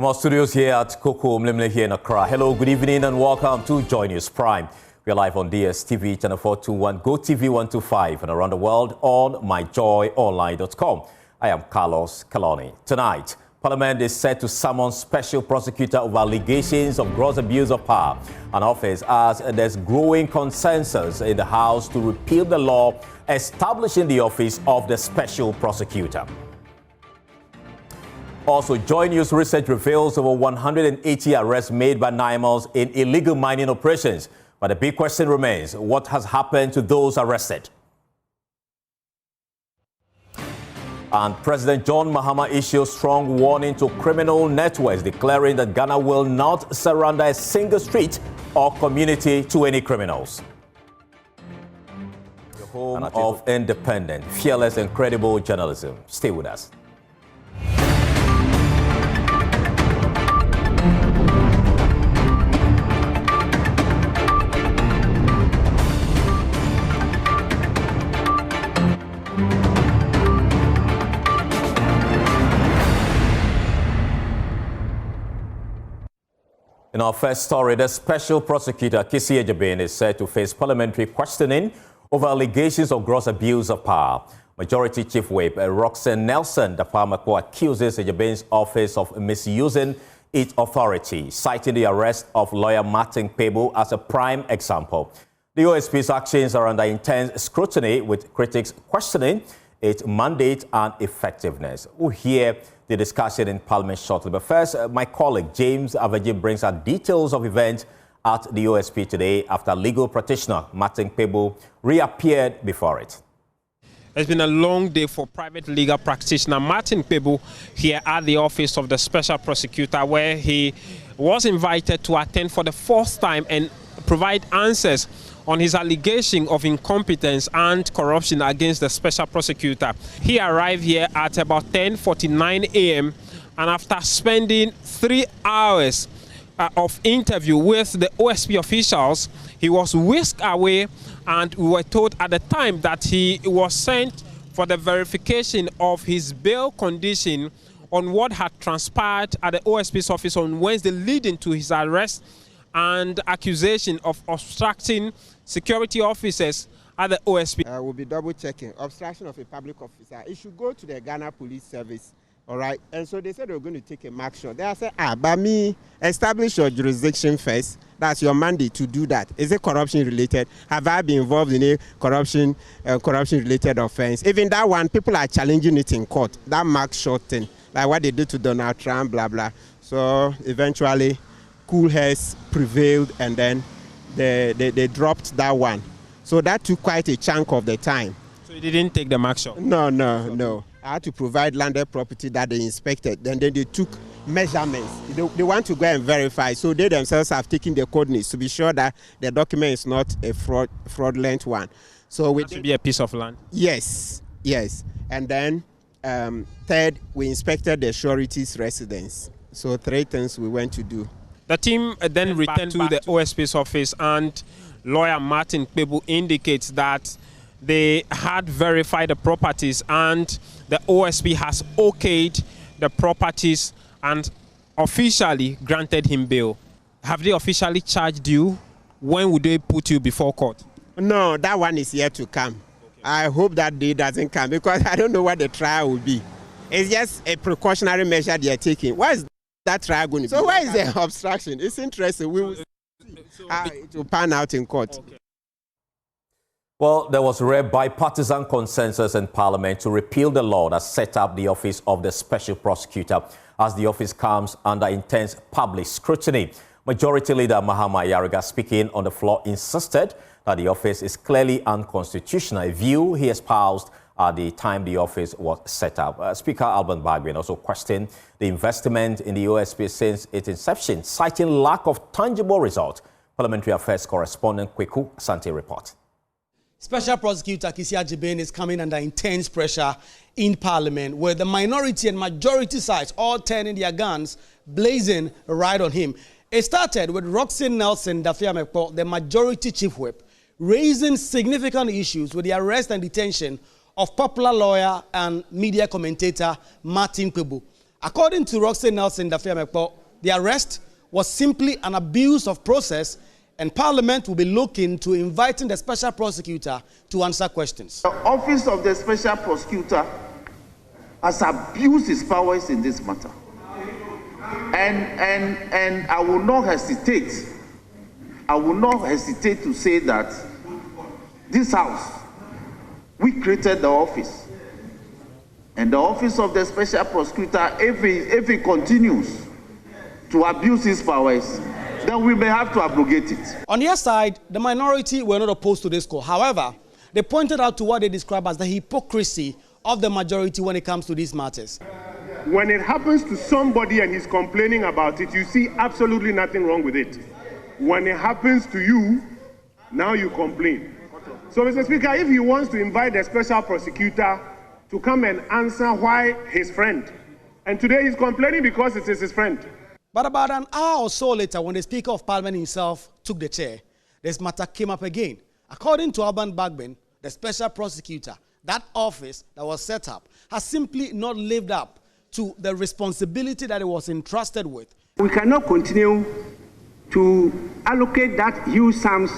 From our studios here at Koko Mlimle here in Accra. Hello, good evening and welcome to Joy News Prime. We are live on DSTV channel 421, GoTV 125 and around the world on myjoyonline.com. I am Carlos Kaloni. Tonight, Parliament is set to summon special prosecutor over allegations of gross abuse of power and office as there's growing consensus in the House to repeal the law establishing the office of the special prosecutor. Also, Joy News research reveals over 180 arrests made by NIMOS in illegal mining operations. But the big question remains, what has happened to those arrested? And President John Mahama issued strong warning to criminal networks, declaring that Ghana will not surrender a single street or community to any criminals. The home of independent, fearless and credible journalism. Stay with us. In our first story, the special prosecutor, Kpebu, is said to face parliamentary questioning over allegations of gross abuse of power. Majority Chief Whip Roxanne Nelson, the Pharmaco, accuses Ejebe's office of misusing its authority, citing the arrest of lawyer Martin Kpebu as a prime example. The OSP's actions are under intense scrutiny, with critics questioning its mandate and effectiveness. We'll hear the discussion in Parliament shortly. But first, my colleague James Avaji brings us details of events at the OSP today after legal practitioner Martin Kpebu reappeared before it. It's been a long day for private legal practitioner Martin Kpebu here at the office of the special prosecutor, where he was invited to attend for the first time and provide answers on his allegation of incompetence and corruption against the special prosecutor. He arrived here at about 10:49 a.m. and after spending 3 hours of interview with the OSP officials, he was whisked away, and we were told at the time that he was sent for the verification of his bail condition on what had transpired at the OSP's office on Wednesday, leading to his arrest and accusation of obstructing security officers at the OSP. We'll be double checking. Obstruction of a public officer. It should go to the Ghana Police Service. All right. And so they said they were going to take a mark shot. They said, but me, establish your jurisdiction first. That's your mandate to do that. Is it corruption related? Have I been involved in a corruption related offense? Even that one, people are challenging it in court. That mark shot thing, like what they did to Donald Trump, blah, blah. So eventually, cool heads prevailed, and then they dropped that one. So that took quite a chunk of the time. So you didn't take the mark shot? No. I had to provide landed property that they inspected. Then they took measurements. They want to go and verify. So they themselves have taken the coordinates to be sure that the document is not a fraudulent one. So it should be a piece of land? Yes. And then third, we inspected the surety's residence. So 3 things we went to do. The team then returned to the OSP's office, and lawyer Martin Kpebu indicates that they had verified the properties and the OSP has okayed the properties and officially granted him bail. Have they officially charged you? When would they put you before court? No, that one is yet to come. Okay. I hope that day doesn't come, because I don't know what the trial will be. It's just a precautionary measure they are taking. What is that trial going to be? So where is the obstruction? It's interesting. We will see how it will pan out in court. Okay. Well, there was rare bipartisan consensus in Parliament to repeal the law that set up the office of the special prosecutor, as the office comes under intense public scrutiny. Majority Leader Mahama Yariga, speaking on the floor, insisted that the office is clearly unconstitutional, a view he espoused at the time the office was set up. Speaker Alban Bagwin also questioned the investment in the OSP since its inception, citing lack of tangible results. Parliamentary Affairs correspondent Kweku Asante report. Special Prosecutor Kpebu is coming under intense pressure in Parliament, where the minority and majority sides all turning their guns blazing right on him. It started with Roxanne Nelson, the majority chief whip, raising significant issues with the arrest and detention of popular lawyer and media commentator Martin Kpebu. According to Roxanne Nelson, the arrest was simply an abuse of process, and Parliament will be looking to inviting the special prosecutor to answer questions. The office of the special prosecutor has abused his powers in this matter. And I will not hesitate. I will not hesitate to say that this house, we created the office. And the office of the special prosecutor, if it continues to abuse his powers, then we may have to abrogate it. On their side, the minority were not opposed to this call. However, they pointed out to what they describe as the hypocrisy of the majority when it comes to these matters. When it happens to somebody and he's complaining about it, you see absolutely nothing wrong with it. When it happens to you, now you complain. So, Mr. Speaker, if he wants to invite the special prosecutor to come and answer why his friend, and today he's complaining because it is his friend. But about an hour or so later, when the Speaker of Parliament himself took the chair, this matter came up again. According to Alban Bagbin, the special prosecutor, that office that was set up has simply not lived up to the responsibility that it was entrusted with. We cannot continue to allocate that huge sums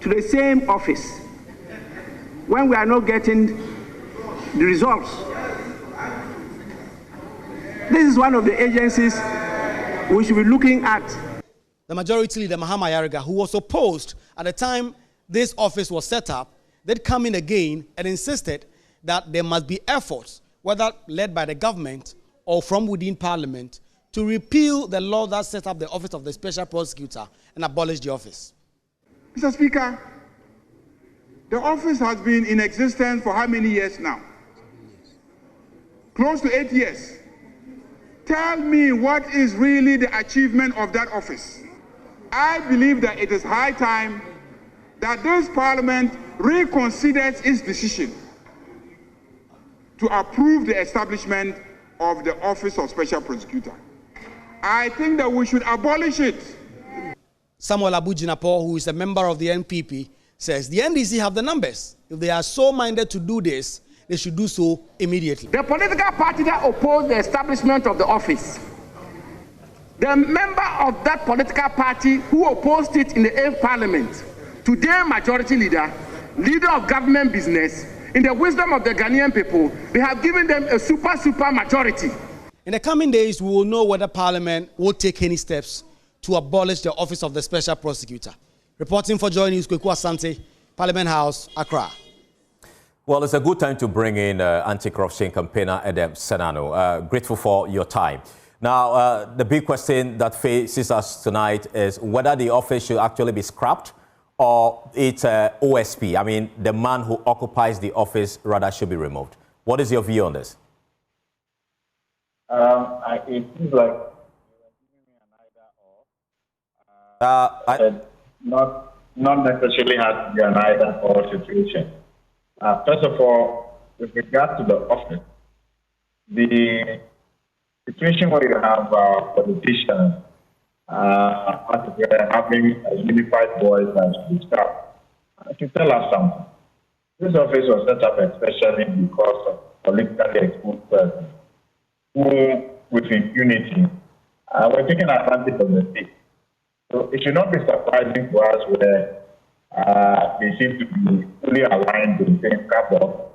to the same office when we are not getting the results. This is one of the agencies we should be looking at. The majority leader, Mahama, who was opposed at the time this office was set up, did come in again and insisted that there must be efforts, whether led by the government or from within Parliament, to repeal the law that set up the office of the special prosecutor and abolish the office. Mr. Speaker, the office has been in existence for how many years now? Close to 8 years. Tell me what is really the achievement of that office. I believe that it is high time that this Parliament reconsiders its decision to approve the establishment of the Office of Special Prosecutor. I think that we should abolish it. Samuel Abujinapo, who is a member of the NPP, says the NDC have the numbers. If they are so minded to do this, they should do so immediately. The political party that opposed the establishment of the office, the member of that political party who opposed it in the 8th Parliament, today majority leader, leader of government business, in the wisdom of the Ghanaian people, they have given them a super majority. In the coming days, we will know whether Parliament will take any steps to abolish the office of the Special Prosecutor. Reporting for Joy News, Kweku Asante, Parliament House, Accra. Well, it's a good time to bring in anti-corruption campaigner Edem Senano. Grateful for your time. Now, the big question that faces us tonight is whether the office should actually be scrapped or it's OSP. I mean, the man who occupies the office rather should be removed. What is your view on this? It seems like not necessarily has to be an either-or situation. First of all, with regard to the office, the situation where you have politicians having a unified voice and speak up, I can tell us something. This office was set up especially because of politically exposed persons who, with impunity, were taking advantage of the state. So it should not be surprising to us where they seem to be fully aligned with the same cabal.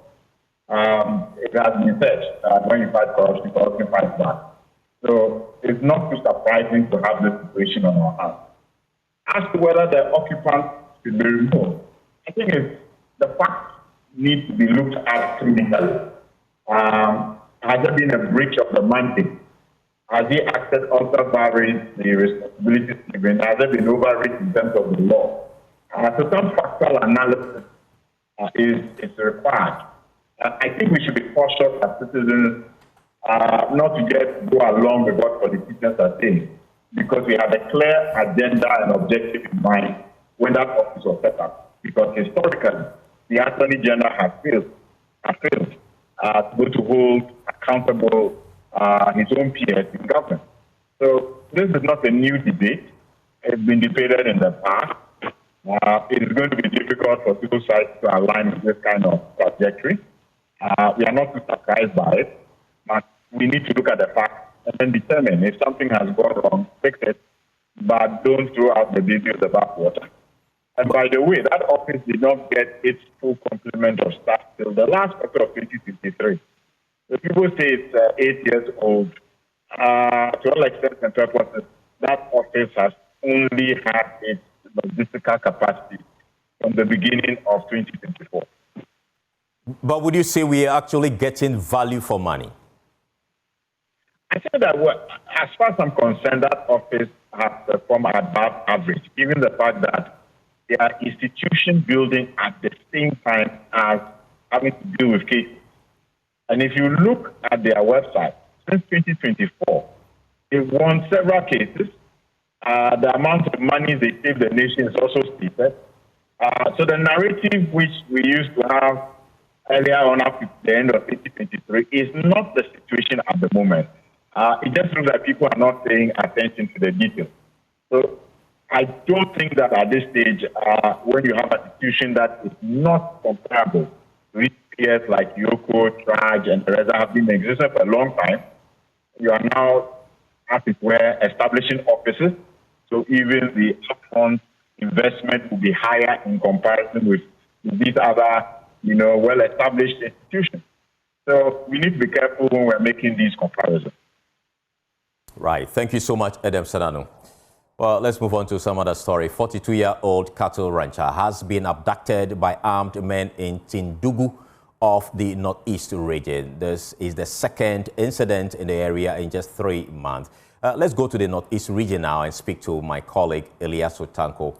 It has been said that when you fight corruption, corruption fights back. So it's not too surprising to have this situation on our hands. As to whether the occupant should be removed, I think the facts need to be looked at critically. Has there been a breach of the mandate? Has he acted outside barring the responsibilities given? Has there been overreach in terms of the law? So some factual analysis is required. I think we should be cautious as citizens not to just go along with what politicians are saying, because we have a clear agenda and objective in mind when that office was set up. Because historically, the Attorney General has failed to hold accountable his own peers in government. So this is not a new debate. It's been debated in the past. It is going to be difficult for civil society to align with this kind of trajectory. We are not too surprised by it, but we need to look at the facts and then determine if something has gone wrong, fix it, but don't throw out the baby with the bathwater. And by the way, that office did not get its full complement of staff till the last quarter of 2023. The people say it's 8 years old. To all extents and purposes, that office has only had its logistical capacity from the beginning of 2024. But would you say we are actually getting value for money? I think that as far as I'm concerned, that office has performed above average, given the fact that they are institution building at the same time as having to deal with cases. And if you look at their website, since 2024, they've won several cases. The amount of money they save the nation is also stated. So the narrative which we used to have earlier on up to the end of 2023 is not the situation at the moment. It just looks like people are not paying attention to the details. So I don't think that at this stage, when you have an institution that is not comparable with peers like Yoko, Traj, and the rest that have been in existence for a long time, you are now, as it were, establishing offices. So even the upfront investment will be higher in comparison with these other, well-established institutions. So we need to be careful when we're making these comparisons. Right. Thank you so much, Edem Senanu. Well, let's move on to some other story. 42-year-old cattle rancher has been abducted by armed men in Tindugu of the Northeast region. This is the second incident in the area in just 3 months. Let's go to the Northeast region now and speak to my colleague, Eliasu Tanko,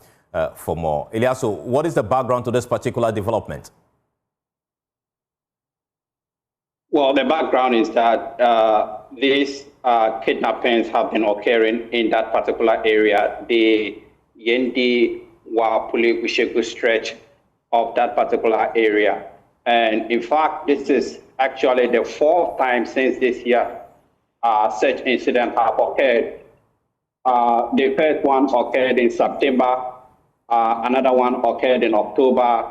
for more. Eliasu, what is the background to this particular development? Well, the background is that these kidnappings have been occurring in that particular area, the Yendi Wapuli Ushegu stretch of that particular area. And in fact, this is actually the 4th time since this year such incidents have occurred. The first one occurred in September, another one occurred in October,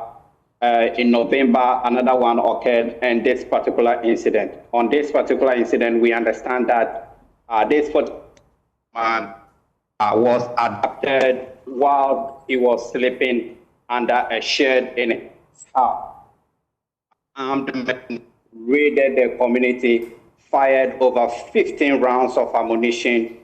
in November, another one occurred, and this particular incident. On this particular incident, we understand that this man was abducted while he was sleeping under a shed in his house. Armed men raided the community, fired over 15 rounds of ammunition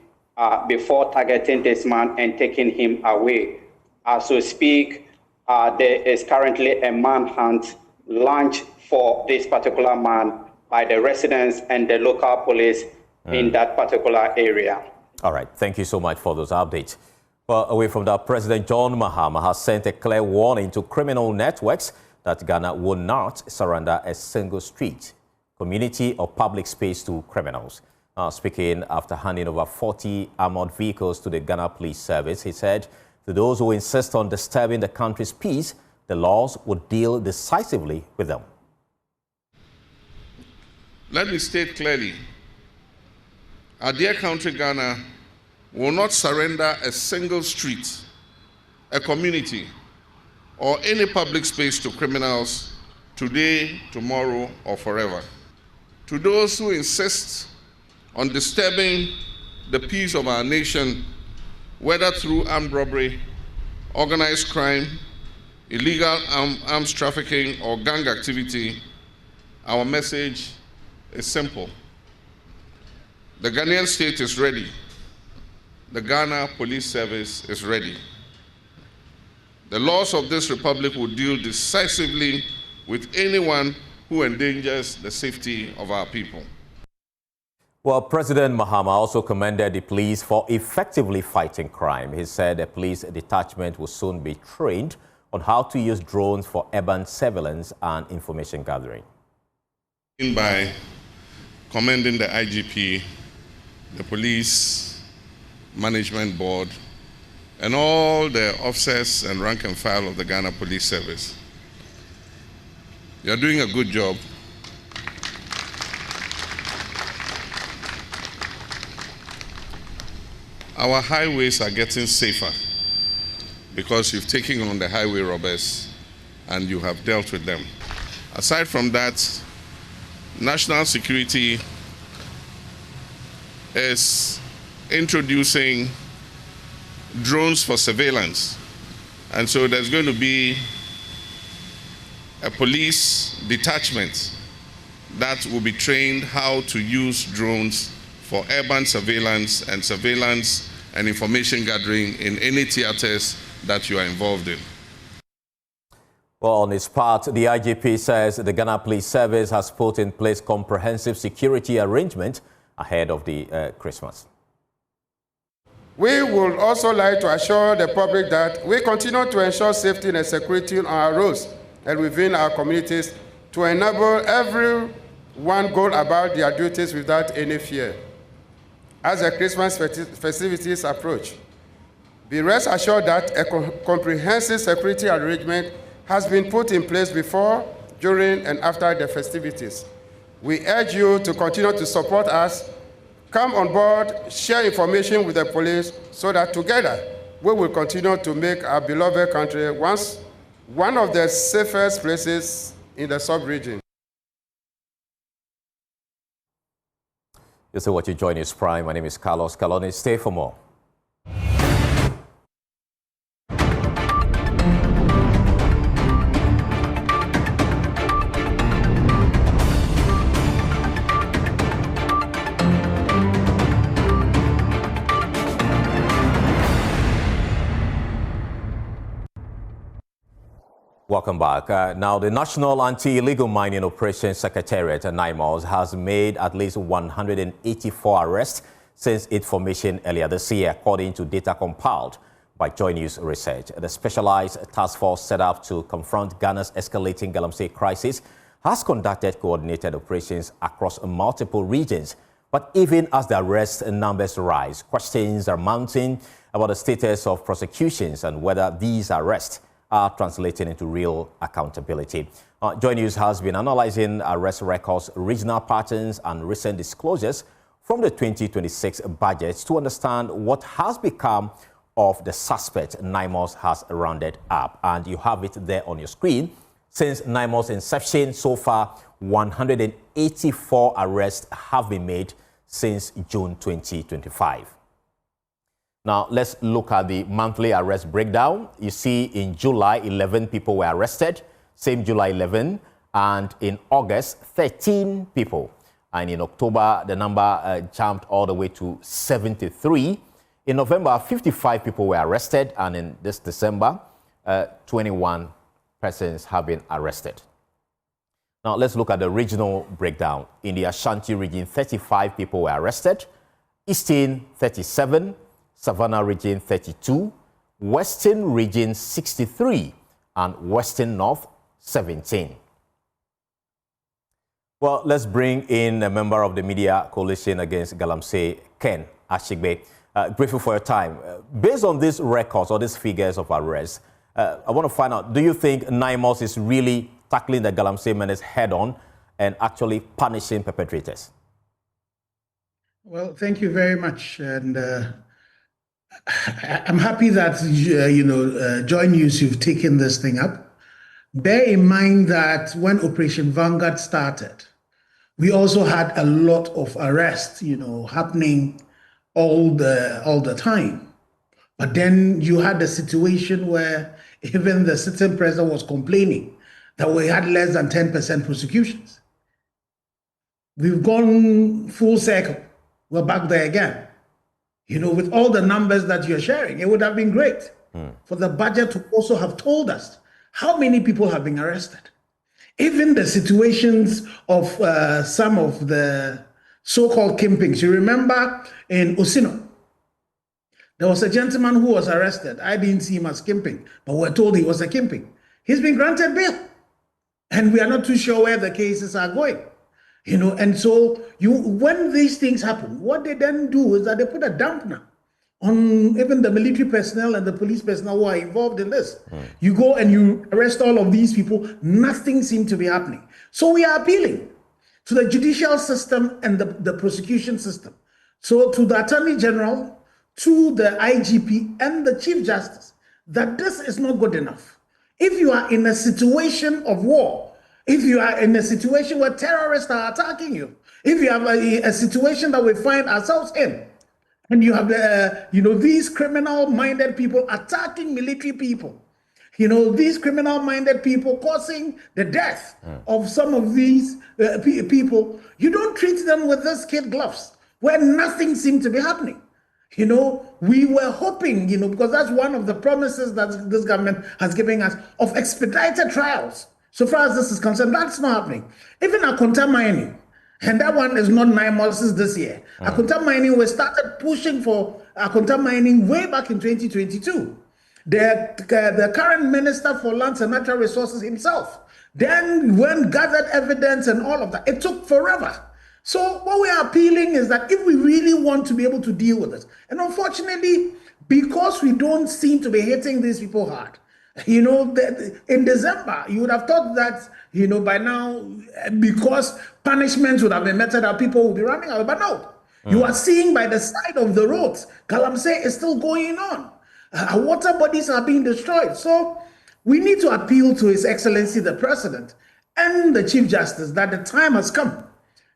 before targeting this man and taking him away. As we speak, there is currently a manhunt launched for this particular man by the residents and the local police in that particular area. All right. Thank you so much for those updates. Well, away from that, President John Mahama has sent a clear warning to criminal networks that Ghana will not surrender a single street, community, or public space to criminals. Speaking after handing over 40 armored vehicles to the Ghana Police Service, he said, to those who insist on disturbing the country's peace, the laws would deal decisively with them. Let me state clearly, our dear country Ghana will not surrender a single street, a community, or any public space to criminals today, tomorrow, or forever. To those who insist on disturbing the peace of our nation, whether through armed robbery, organized crime, illegal arms trafficking, or gang activity, our message is simple. The Ghanaian state is ready. The Ghana Police Service is ready. The laws of this republic will deal decisively with anyone who endangers the safety of our people. Well, President Mahama also commended the police for effectively fighting crime. He said a police detachment will soon be trained on how to use drones for urban surveillance and information gathering. By commending the IGP, the police management board, and all the officers and rank and file of the Ghana Police Service. You're doing a good job. Our highways are getting safer because you've taken on the highway robbers and you have dealt with them. Aside from that, national security is introducing drones for surveillance. And so there's going to be a police detachment that will be trained how to use drones for urban surveillance and information gathering in any theaters that you are involved in. Well, on its part, the IGP says the Ghana Police Service has put in place comprehensive security arrangement ahead of the Christmas. We would also like to assure the public that we continue to ensure safety and security on our roads and within our communities to enable everyone go about their duties without any fear. As the Christmas festivities approach, be rest assured that a comprehensive security arrangement has been put in place before, during, and after the festivities. We urge you to continue to support us, come on board, share information with the police so that together we will continue to make our beloved country one of the safest places in the sub-region. You see what you join is Prime. My name is Carlos Caloni. Stay for more. Welcome back. Now, the National Anti-Illegal Mining Operations Secretariat, NIMOS, has made at least 184 arrests since its formation earlier this year, according to data compiled by Joy News Research. The specialized task force set up to confront Ghana's escalating galamsey crisis has conducted coordinated operations across multiple regions. But even as the arrest numbers rise, questions are mounting about the status of prosecutions and whether these arrests are translating into real accountability. Joy News has been analyzing arrest records, regional patterns, and recent disclosures from the 2026 budget to understand what has become of the suspect NIMOS has rounded up. And you have it there on your screen. Since NIMOS' inception, so far, 184 arrests have been made since June 2025. Now, let's look at the monthly arrest breakdown. You see in July, 11 people were arrested, same July 11, and in August, 13 people. And in October, the number jumped all the way to 73. In November, 55 people were arrested, and in this December, 21 persons have been arrested. Now, let's look at the regional breakdown. In the Ashanti region, 35 people were arrested, Eastern, 37, Savannah region 32, Western region 63, and Western North 17. Well, let's bring in a member of the Media Coalition Against Galamsey, Ken Ashigbe. Grateful for your time. Based on these records or these figures of arrests, I want to find out, do you think NIMOS is really tackling the Galamsey menace head on and actually punishing perpetrators? Well, thank you very much. And I'm happy that, Joy News, you've taken this thing up. Bear in mind that when Operation Vanguard started, we also had a lot of arrests, happening all the time. But then you had a situation where even the sitting president was complaining that we had less than 10% prosecutions. We've gone full circle. We're back there again. With all the numbers that you're sharing, it would have been great for the budget to also have told us how many people have been arrested. Even the situations of some of the so-called kimpings. You remember in Osino, there was a gentleman who was arrested. I didn't see him as kimping, but we're told he was a kimping. He's been granted bail, and we are not too sure where the cases are going. And so when these things happen, what they then do is that they put a dampener on even the military personnel and the police personnel who are involved in this. You go and you arrest all of these people, nothing seems to be happening. So we are appealing to the judicial system and the prosecution system. So to the Attorney General, to the IGP and the Chief Justice, that this is not good enough. If you are in a situation of war, if you are in a situation where terrorists are attacking you, If you have a situation that we find ourselves in, and you have these criminal-minded people attacking military people, these criminal-minded people causing the death of some of these people, you don't treat them with these kid gloves where nothing seemed to be happening. We were hoping, because that's one of the promises that this government has given us of expedited trials. So far as this is concerned, that's not happening. Even Akonta mining, and that one is not 9 months this year. Akonta mining, we started pushing for Akonta mining way back in 2022. The current Minister for Lands and Natural Resources himself then when gathered evidence and all of that. It took forever. So what we are appealing is that if we really want to be able to deal with it, and unfortunately, because we don't seem to be hitting these people hard, in December, you would have thought that, by now, because punishments would have been meted out, people would be running out. But no, you are seeing by the side of the roads, Galamsey is still going on. Water bodies are being destroyed. So we need to appeal to His Excellency, the President, and the Chief Justice that the time has come.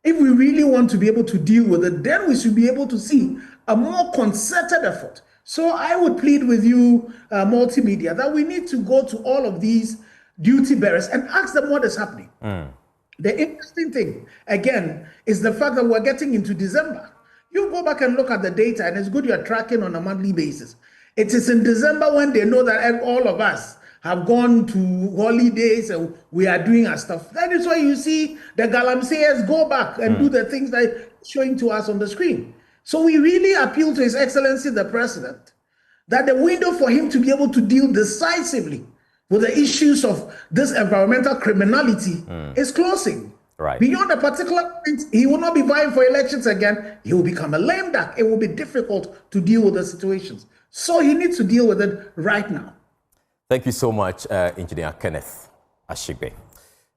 If we really want to be able to deal with it, then we should be able to see a more concerted effort. So I would plead with you, multimedia, that we need to go to all of these duty bearers and ask them what is happening. The interesting thing, again, is the fact that we're getting into December. You go back and look at the data, and it's good you're tracking on a monthly basis. It is in December when they know that all of us have gone to holidays and we are doing our stuff. That is why you see the Galamseyers go back and do the things that are showing to us on the screen. So we really appeal to His Excellency, the President, that the window for him to be able to deal decisively with the issues of this environmental criminality is closing. Right. Beyond a particular point, he will not be vying for elections again. He will become a lame duck. It will be difficult to deal with the situations. So he needs to deal with it right now. Thank you so much, Engineer Kenneth Ashigbe.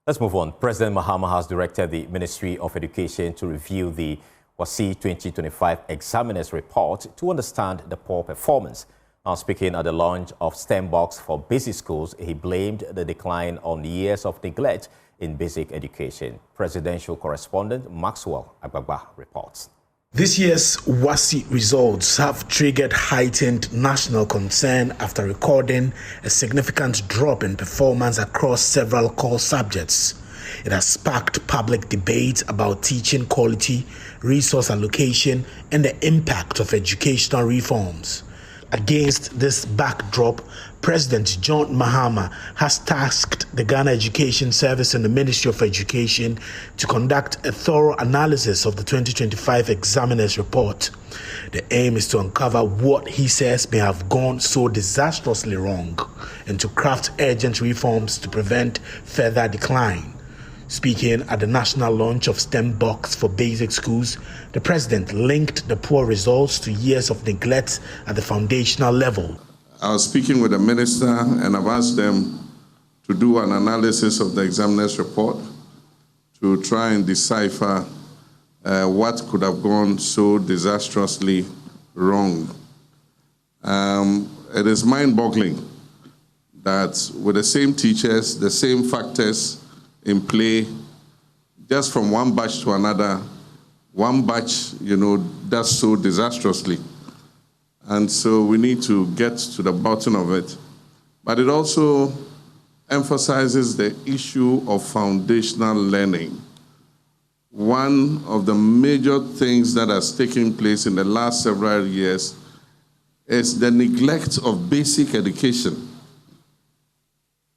Let's move on. President Mahama has directed the Ministry of Education to review the WASSCE 2025 examiners report to understand the poor performance. Now, speaking at the launch of STEM Box for basic schools, he blamed the decline on years of neglect in basic education. Presidential correspondent Maxwell Agbagba reports. This year's WASSCE results have triggered heightened national concern after recording a significant drop in performance across several core subjects. It has sparked public debate about teaching quality, resource allocation, and the impact of educational reforms. Against this backdrop, President John Mahama has tasked the Ghana Education Service and the Ministry of Education to conduct a thorough analysis of the 2025 examiners report. The aim is to uncover what he says may have gone so disastrously wrong and to craft urgent reforms to prevent further decline. Speaking at the national launch of STEM Box for basic schools, the president linked the poor results to years of neglect at the foundational level. I was speaking with the minister and I've asked them to do an analysis of the examiner's report to try and decipher what could have gone so disastrously wrong. It is mind-boggling that with the same teachers, the same factors in play, just from one batch to another, one batch, does so disastrously. And so we need to get to the bottom of it. But it also emphasizes the issue of foundational learning. One of the major things that has taken place in the last several years is the neglect of basic education.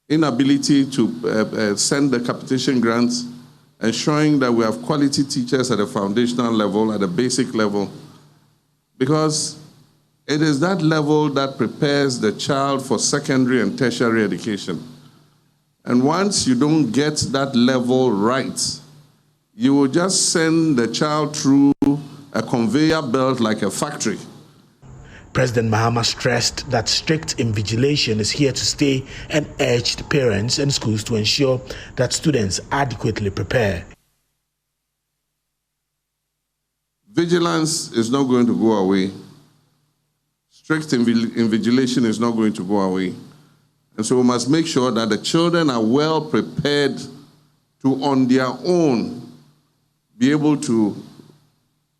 Inability to send the capitation grants, ensuring that we have quality teachers at the foundational level, at the basic level, because it is that level that prepares the child for secondary and tertiary education. And once you don't get that level right, you will just send the child through a conveyor belt like a factory. President Mahama stressed that strict invigilation is here to stay and urged parents and schools to ensure that students adequately prepare. Vigilance is not going to go away. Strict invigilation is not going to go away. And so we must make sure that the children are well prepared to, on their own, be able to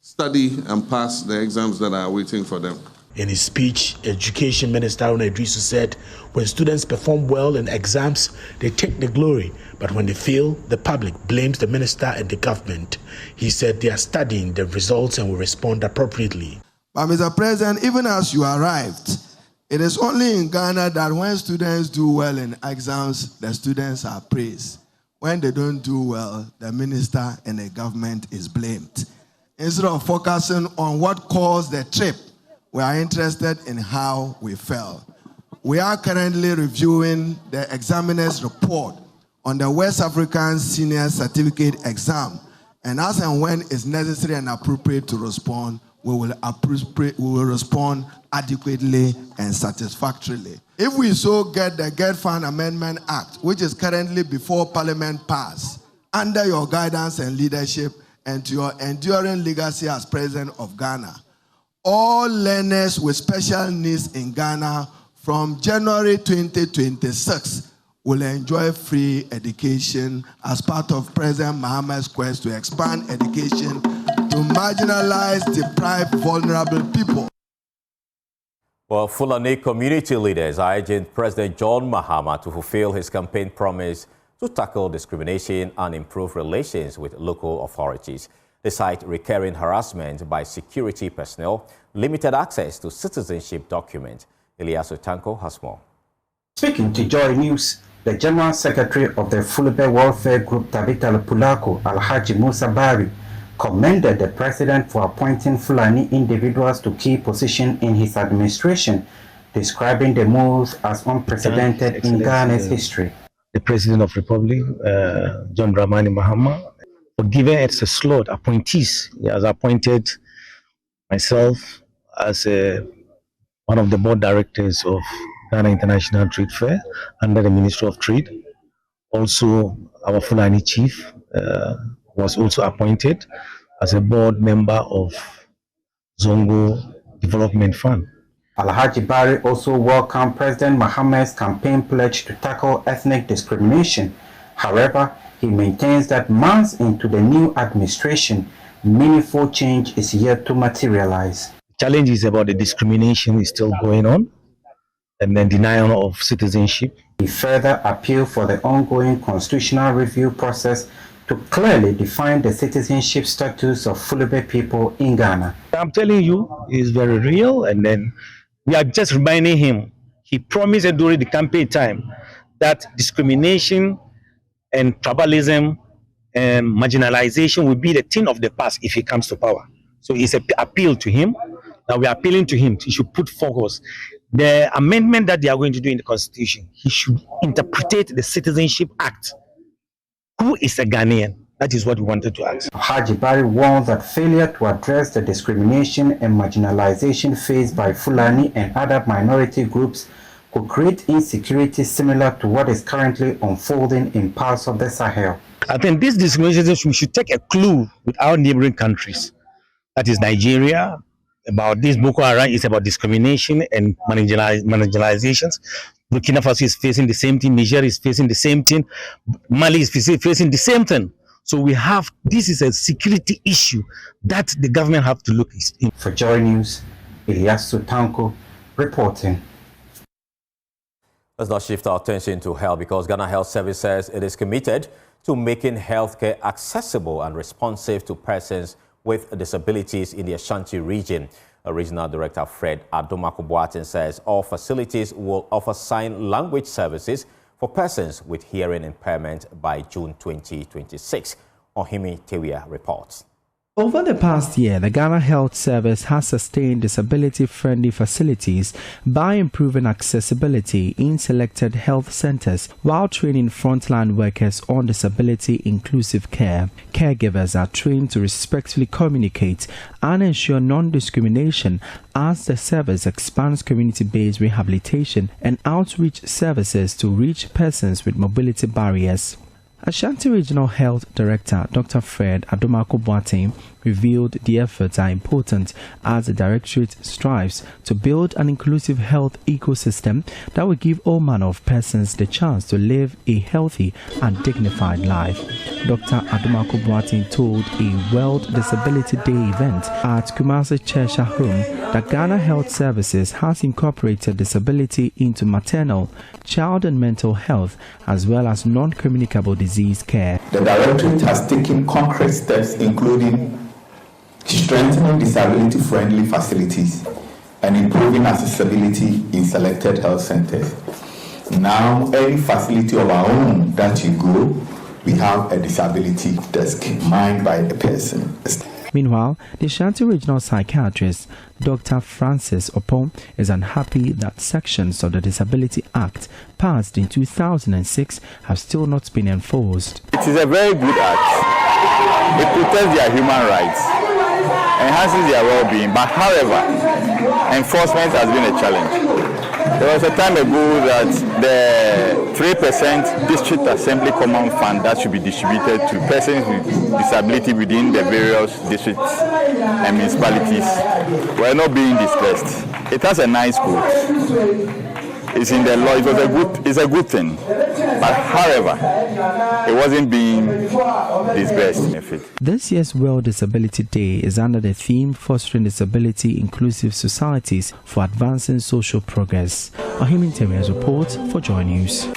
study and pass the exams that are waiting for them. In his speech, Education Minister Haruna Iddrisu said when students perform well in exams, they take the glory. But when they fail, the public blames the minister and the government. He said they are studying the results and will respond appropriately. But Mr. President, even as you arrived, it is only in Ghana that when students do well in exams, the students are praised. When they don't do well, the minister and the government is blamed. Instead of focusing on what caused the trip, we are interested in how we fell. We are currently reviewing the examiner's report on the West African Senior Certificate exam, and as and when it's necessary and appropriate to respond, we will respond adequately and satisfactorily. If we so get the Get Fund Amendment Act, which is currently before Parliament passed, under your guidance and leadership and to your enduring legacy as President of Ghana, all learners with special needs in Ghana from January 2026 will enjoy free education as part of President Mahama's quest to expand education to marginalized, deprived, vulnerable people. Well, Fulani community leaders are urging President John Mahama to fulfill his campaign promise to tackle discrimination and improve relations with local authorities. They cite recurring harassment by security personnel, limited access to citizenship documents. Elias Otanko has more. Speaking to Joy News, the General Secretary of the Fulani Welfare Group, Tabita Pulako, Alhaji Musa Bari, commended the President for appointing Fulani individuals to key positions in his administration, describing the move as unprecedented in Ghana's history. The President of the Republic, John Dramani Mahama, for giving us a slot appointees. He has appointed myself as one of the board directors of Ghana International Trade Fair under the Ministry of Trade. Also, our Fulani chief was also appointed as a board member of Zongo Development Fund. Alhaji Bari also welcomed President Mahama's campaign pledge to tackle ethnic discrimination. However, he maintains that months into the new administration, meaningful change is yet to materialize. Challenges about the discrimination is still going on, and then denial of citizenship. He further appealed for the ongoing constitutional review process to clearly define the citizenship status of Fulani people in Ghana. I'm telling you, it's very real, and then we are just reminding him. He promised during the campaign time that discrimination and tribalism and marginalization will be the thing of the past if he comes to power. So it's an appeal to him. Now we are appealing to him. He should put focus. The amendment that they are going to do in the Constitution, he should interpret the Citizenship Act. Who is a Ghanaian? That is what we wanted to ask. Haji Bari warned that failure to address the discrimination and marginalization faced by Fulani and other minority groups could create insecurity similar to what is currently unfolding in parts of the Sahel. I think this discrimination, we should take a clue with our neighboring countries. That is Nigeria. About this Boko Haram is about discrimination and marginalizations. Burkina Faso is facing the same thing. Niger is facing the same thing. Mali is facing the same thing. So we have, this is a security issue that the government have to look into. For Joy News, Elias Sutanko reporting. Let's now shift our attention to health, because Ghana Health Service says it is committed to making healthcare accessible and responsive to persons with disabilities in the Ashanti region. Regional Director Fred Adomako says all facilities will offer sign language services for persons with hearing impairment by June 2026. Ohimi Tewia reports. Over the past year, the Ghana Health Service has sustained disability-friendly facilities by improving accessibility in selected health centers while training frontline workers on disability-inclusive care. Caregivers are trained to respectfully communicate and ensure non-discrimination as the service expands community-based rehabilitation and outreach services to reach persons with mobility barriers. Ashanti Regional Health Director Dr. Fred Adomako revealed the efforts are important as the Directorate strives to build an inclusive health ecosystem that will give all manner of persons the chance to live a healthy and dignified life. Dr. Adumako Boateng told a World Disability Day event at Kumasi Chesha Home that Ghana Health Services has incorporated disability into maternal, child and mental health as well as non-communicable disease care. The Directorate has taken concrete steps including strengthening disability-friendly facilities and improving accessibility in selected health centers. Now, any facility of our own that you go, we have a disability desk manned by a person. Meanwhile, the Ashanti Regional Psychiatrist, Dr. Francis Opon, is unhappy that sections of the Disability Act passed in 2006 have still not been enforced. It is a very good act. It protects their human rights, enhances their well-being, but however, enforcement has been a challenge. There was a time ago that the 3% District Assembly Common Fund that should be distributed to persons with disability within the various districts and municipalities were not being dispersed. It has a nice quote. It's in the law. It's a good thing. But however, it wasn't being dispersed. This year's World Disability Day is under the theme Fostering Disability Inclusive Societies for Advancing Social Progress. Ahimin Temia's report for Joy News.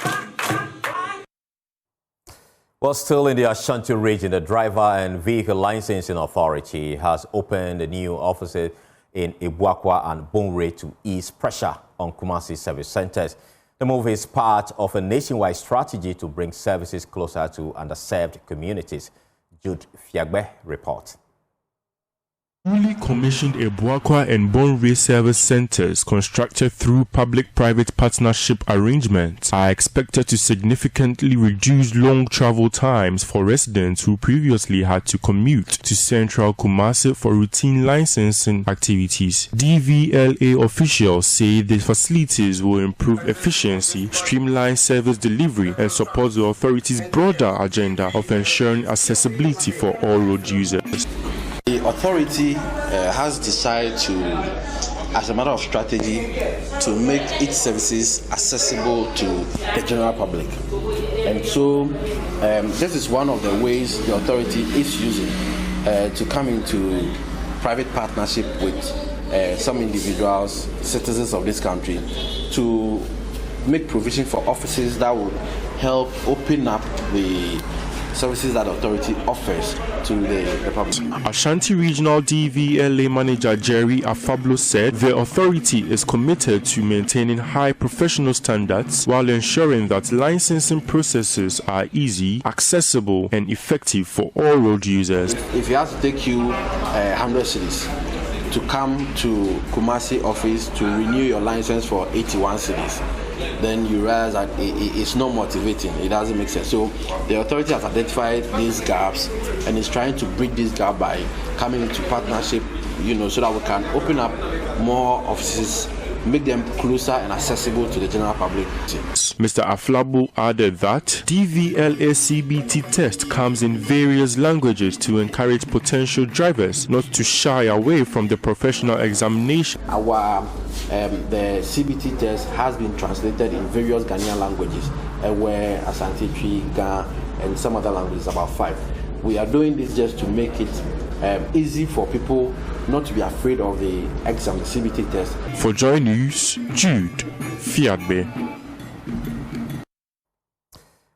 Well, still in the Ashanti region, the Driver and Vehicle Licensing Authority has opened a new office in Ibuakwa and Bonre to ease pressure on Kumasi service centers. The move is part of a nationwide strategy to bring services closer to underserved communities. Jude Fiagbe reports. Newly commissioned Ibuakwa and Bonre service centers constructed through public-private partnership arrangements are expected to significantly reduce long travel times for residents who previously had to commute to central Kumasi for routine licensing activities. DVLA officials say the facilities will improve efficiency, streamline service delivery, and support the authority's broader agenda of ensuring accessibility for all road users. The authority has decided to, as a matter of strategy, to make its services accessible to the general public. And so this is one of the ways the authority is using to come into private partnership with some individuals, citizens of this country, to make provision for offices that would help open up the services that authority offers to the public. Ashanti Regional DVLA Manager Jerry Afablo said the authority is committed to maintaining high professional standards while ensuring that licensing processes are easy, accessible, and effective for all road users. If it has to take you 100 cities to come to Kumasi office to renew your license for 81 cities, then you realize that it's not motivating. It doesn't make sense. So the authority has identified these gaps and is trying to bridge this gap by coming into partnership, so that we can open up more offices, make them closer and accessible to the general public. Mr. Aflabo added that DVLA CBT test comes in various languages to encourage potential drivers not to shy away from the professional examination. The CBT test has been translated in various Ghanaian languages, where Asante Twi, Ga, and some other languages, about 5. We are doing this just to make it easy for people not to be afraid of the exam, the CBT test. For Joy News, Jude Fiadbe.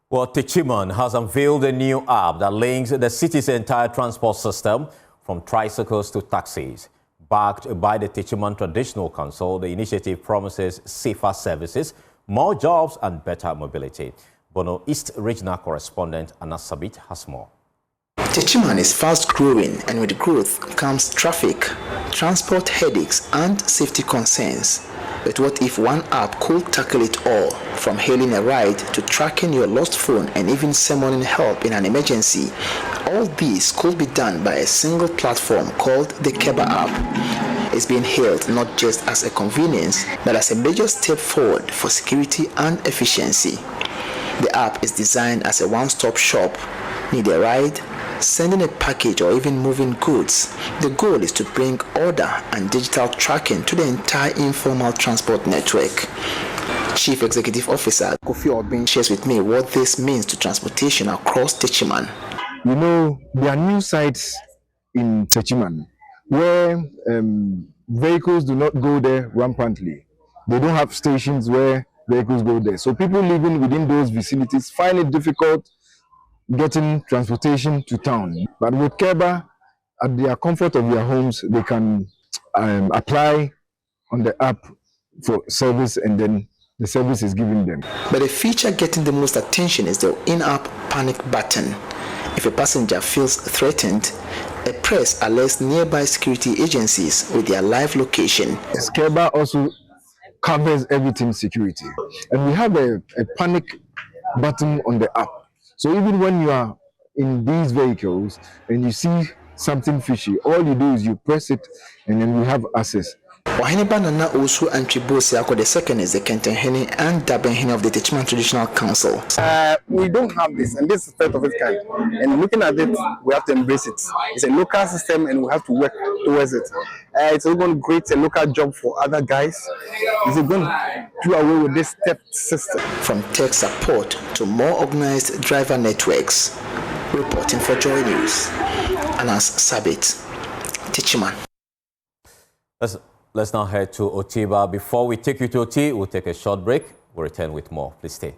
Well, Techiman has unveiled a new app that links the city's entire transport system from tricycles to taxis. Backed by the Techiman Traditional Council, the initiative promises safer services, more jobs and better mobility. Bono East Regional Correspondent Anna Sabit has more. Techiman is fast growing, and with growth comes traffic, transport headaches and safety concerns. But what if one app could tackle it all, from hailing a ride to tracking your lost phone and even summoning help in an emergency? All this could be done by a single platform called the Kpebu app. It's being hailed not just as a convenience, but as a major step forward for security and efficiency. The app is designed as a one-stop shop. Need a ride? sending a package or even moving goods. The goal is to bring order and digital tracking to the entire informal transport network. Chief Executive Officer Kofi Obin shares with me what this means to transportation across Techiman. You know, there are new sites in Techiman where vehicles do not go there rampantly. They don't have stations where vehicles go there. So people living within those vicinities find it difficult getting transportation to town. But with Kpebu, at the comfort of their homes, they can apply on the app for service, and then the service is given them. But the feature getting the most attention is the in-app panic button. If a passenger feels threatened, a press alerts nearby security agencies with their live location. Kpebu also covers everything security. And we have a panic button on the app. So even when you are in these vehicles and you see something fishy, all you do is you press it and then we have access. Wahene Nana also and Kpebu Siako the second is the Kenton Hene and Daben Hene of the Techiman Traditional Council. We don't have this, and this is first of its kind. And looking at it, we have to embrace it. It's a local system, and we have to work towards it. It's going to create a local job for other guys. It's going to do away with this step system. From tech support to more organized driver networks. Reporting for Joy News, Anas Sabit, Techiman. Let's now head to Otiba. Before we take you to Oti, we'll take a short break. We'll return with more. Please stay.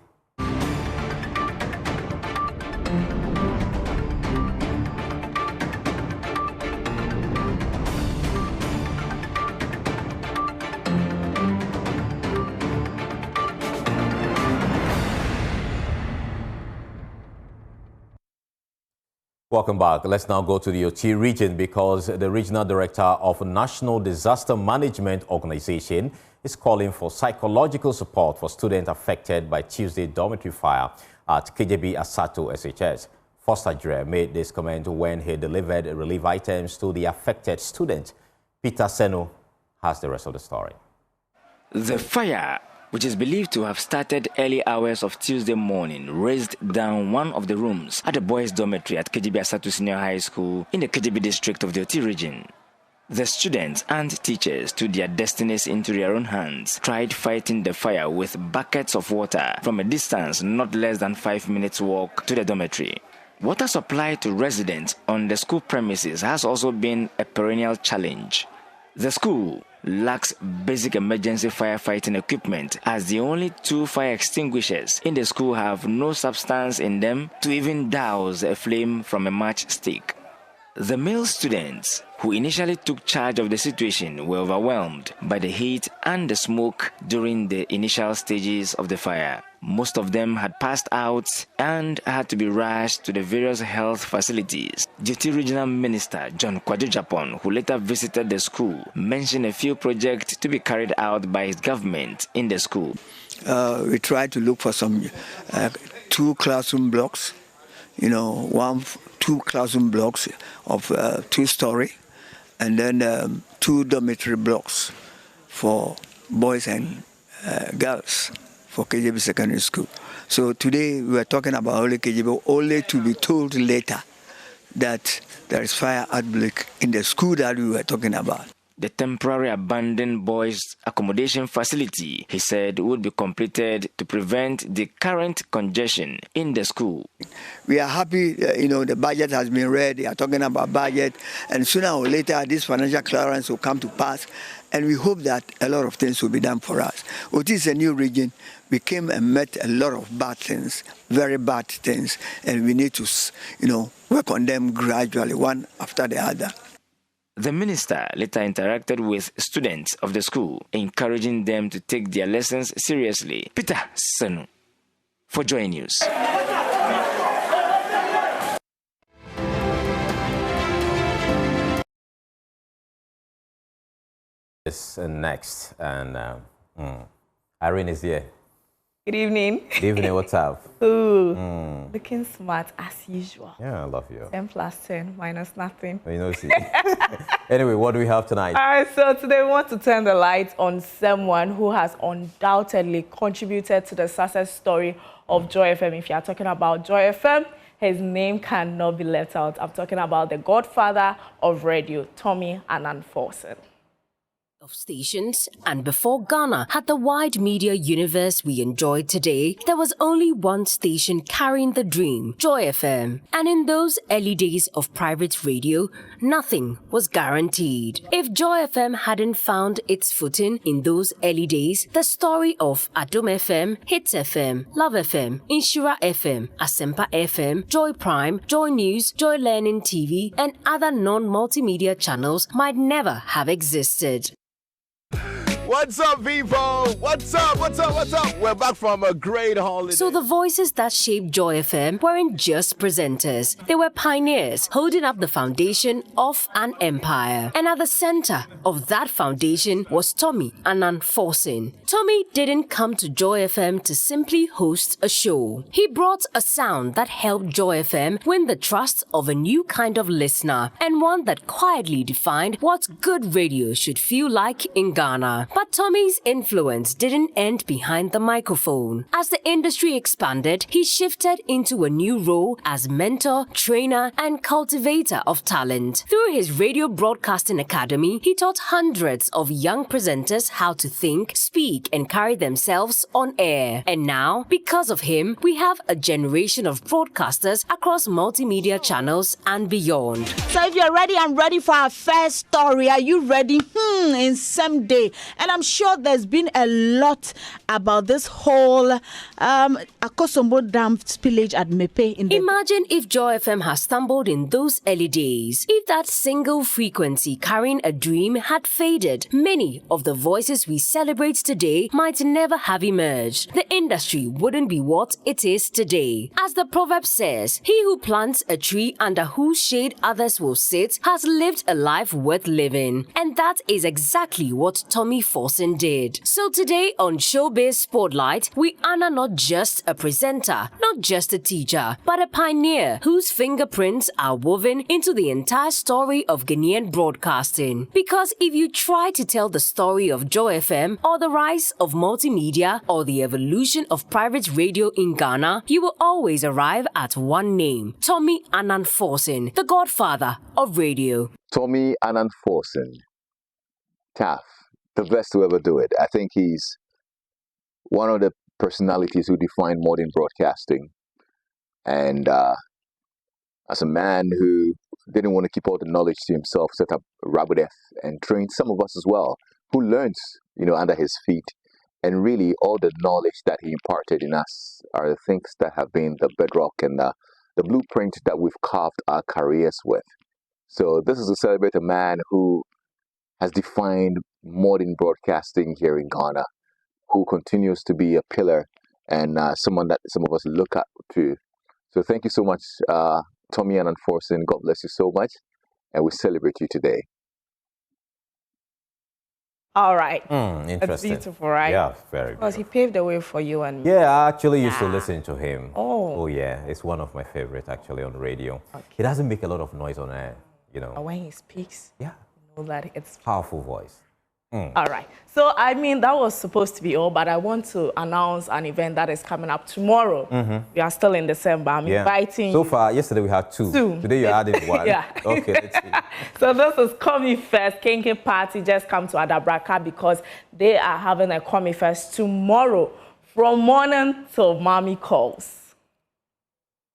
Welcome back. Let's now go to the Oti region because the Regional Director of National Disaster Management Organization is calling for psychological support for students affected by Tuesday dormitory fire at Kpebu Asato SHS. Foster Dre made this comment when he delivered relief items to the affected students. Peter Senu has the rest of the story. The fire, which is believed to have started early hours of Tuesday morning, razed down one of the rooms at the boys' dormitory at Kpebu Asato Senior High School in the Kpebu district of the Oti region. The students and teachers took their destinies into their own hands, tried fighting the fire with buckets of water from a distance not less than 5 minutes walk to the dormitory. Water supply to residents on the school premises has also been a perennial challenge. The school lacks basic emergency firefighting equipment, as the only 2 fire extinguishers in the school have no substance in them to even douse a flame from a matchstick. The male students who initially took charge of the situation were overwhelmed by the heat and the smoke during the initial stages of the fire. Most of them had passed out and had to be rushed to the various health facilities. Duty Regional Minister John Kwadwo Japon, who later visited the school, mentioned a few projects to be carried out by his government in the school. We tried to look for some 2 classroom blocks, 2 classroom blocks of 2-story, and then 2 dormitory blocks for boys and girls for Kpebu Secondary School. So today we are talking about only Kpebu, only to be told later that there is fire outbreak in the school that we were talking about. The temporary abandoned boys' accommodation facility, he said, would be completed to prevent the current congestion in the school. We are happy, the budget has been read. They are talking about budget, and sooner or later this financial clearance will come to pass, and we hope that a lot of things will be done for us. Oti is a new region. We came and met a lot of bad things, very bad things, and we need to, work on them gradually, one after the other. The minister later interacted with students of the school, encouraging them to take their lessons seriously. Peter Senu for Joy News. This next, and Irene is here. Good evening. Good evening, what's up? Ooh, looking smart as usual. Yeah, I love you. 10 plus 10 minus nothing. See. Anyway, what do we have tonight? All right, so today we want to turn the light on someone who has undoubtedly contributed to the success story of Joy FM. If you are talking about Joy FM, his name cannot be left out. I'm talking about the godfather of radio, Tommy Annan-Forson. Of stations, and before Ghana had the wide media universe we enjoy today, there was only one station carrying the dream, Joy FM. And in those early days of private radio, nothing was guaranteed. If Joy FM hadn't found its footing in those early days, the story of Adom FM, Hits FM, Love FM, Inshura FM, Asempa FM, Joy Prime, Joy News, Joy Learning TV, and other non-multimedia channels might never have existed. What's up, people? What's up? What's up? What's up? We're back from a great holiday. So the voices that shaped Joy FM weren't just presenters. They were pioneers holding up the foundation of an empire. And at the center of that foundation was Tommy Annan-Forson. Tommy didn't come to Joy FM to simply host a show. He brought a sound that helped Joy FM win the trust of a new kind of listener, and one that quietly defined what good radio should feel like in Ghana. But Tommy's influence didn't end behind the microphone. As the industry expanded, he shifted into a new role as mentor, trainer, and cultivator of talent. Through his radio broadcasting academy, he taught hundreds of young presenters how to think, speak, and carry themselves on air. And now, because of him, we have a generation of broadcasters across multimedia channels and beyond. So if you're ready, I'm ready for our first story. Are you ready? In some day. And I'm sure there's been a lot about this whole Akosombo Dam spillage at Mepe. Imagine if Joy FM has stumbled in those early days. If that single frequency carrying a dream had faded, many of the voices we celebrate today might never have emerged. The industry wouldn't be what it is today. As the proverb says, he who plants a tree under whose shade others will sit has lived a life worth living. And that is exactly what Tommy Forson did. So today on Showbiz Spotlight, we honor not just a presenter, not just a teacher, but a pioneer whose fingerprints are woven into the entire story of Ghanaian broadcasting. Because if you try to tell the story of Joy FM, or the rise of multimedia, or the evolution of private radio in Ghana, you will always arrive at one name: Tommy Annan-Forson, the godfather of radio. Tommy Annan-Forson. Tough. The best to ever do it. I think he's one of the personalities who defined modern broadcasting. And as a man who didn't want to keep all the knowledge to himself, set up Rabbit F and trained some of us as well, who learned, under his feet. And really, all the knowledge that he imparted in us are the things that have been the bedrock and the blueprint that we've carved our careers with. So this is to celebrate a man who has defined modern broadcasting here in Ghana, who continues to be a pillar and someone that some of us look up to. So thank you so much, Tommy Annan-Forson. God bless you so much, and we celebrate you today. All right. Interesting. That's beautiful, right? Yeah, very Because he paved the way for you and me. Yeah, I actually used to listen to him. Oh. Oh, yeah. It's one of my favorites, actually, on radio. Okay. He doesn't make a lot of noise on air, But when he speaks, yeah, you know that it's powerful voice. All right. So, that was supposed to be all, but I want to announce an event that is coming up tomorrow. We are still in December. I'm inviting So far, yesterday we had two. Today you're adding one. Yeah. Okay, let's see. So this is Coming First. Kinky Party. Just come to Adabraka because they are having a Coming First tomorrow from morning till mommy calls.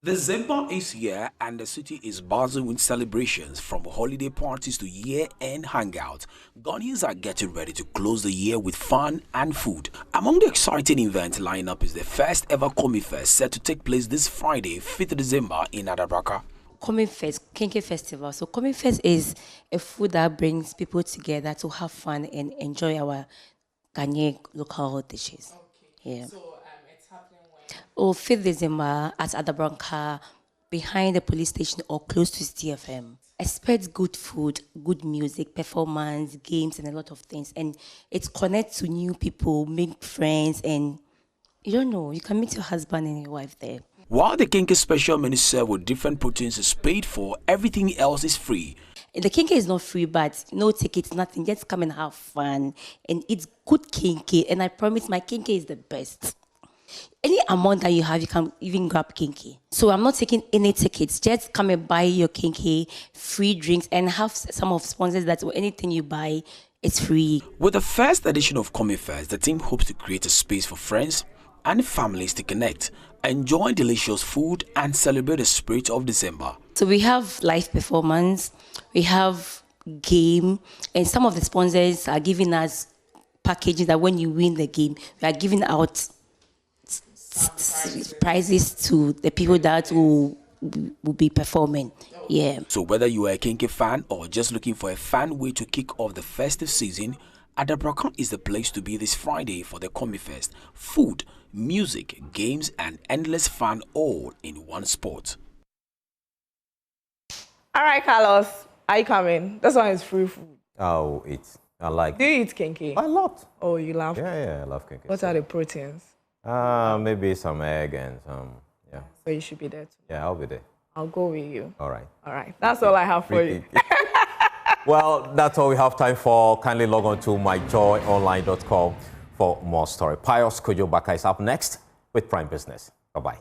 December is here and the city is buzzing with celebrations, from holiday parties to year-end hangouts. Ghanaians are getting ready to close the year with fun and food. Among the exciting event lineup is the first ever Coming Fest, set to take place this Friday, 5th December in Adabraka. Coming Fest, Kinky Festival. So Coming Fest is a food that brings people together to have fun and enjoy our Ghanaian local dishes. Okay. Yeah. So it's happening when? 5th December at Adabraka, behind the police station or close to CFM. Expect good food, good music, performance, games, and a lot of things. And it connects to new people, make friends, and you don't know, you can meet your husband and your wife there. While the Kinky special menu served with different proteins is paid for, everything else is free. The Kinky is not free, but no tickets, nothing. Just come and have fun and eat good Kinky. And I promise my Kinky is the best. Any amount that you have, you can even grab kinky. So I'm not taking any tickets. Just come and buy your kinky, free drinks, and have some of sponsors that anything you buy, it's free. With the first edition of Comifest, the team hopes to create a space for friends and families to connect, enjoy delicious food, and celebrate the spirit of December. So we have live performance, we have game, and some of the sponsors are giving us packages that when you win the game, we are giving out prizes to the people that will be performing. Yeah. So whether you are a kinky fan or just looking for a fun way to kick off the festive season, Adabraka is the place to be this Friday for the Comifest. Food, music, games, and endless fun all in one spot. All right, Carlos, are you coming? This one is free food. I'll eat. I like. Do you eat kinky? A lot. Oh, you love? Yeah, I love kinky. What are the proteins? Maybe some egg and some, yeah. So you should be there too. Yeah, I'll be there. I'll go with you. All right. All right. That's all I have for you. Well, that's all we have time for. Kindly log on to myjoyonline.com for more story. Pius Kujobaka is up next with Prime Business. Bye-bye.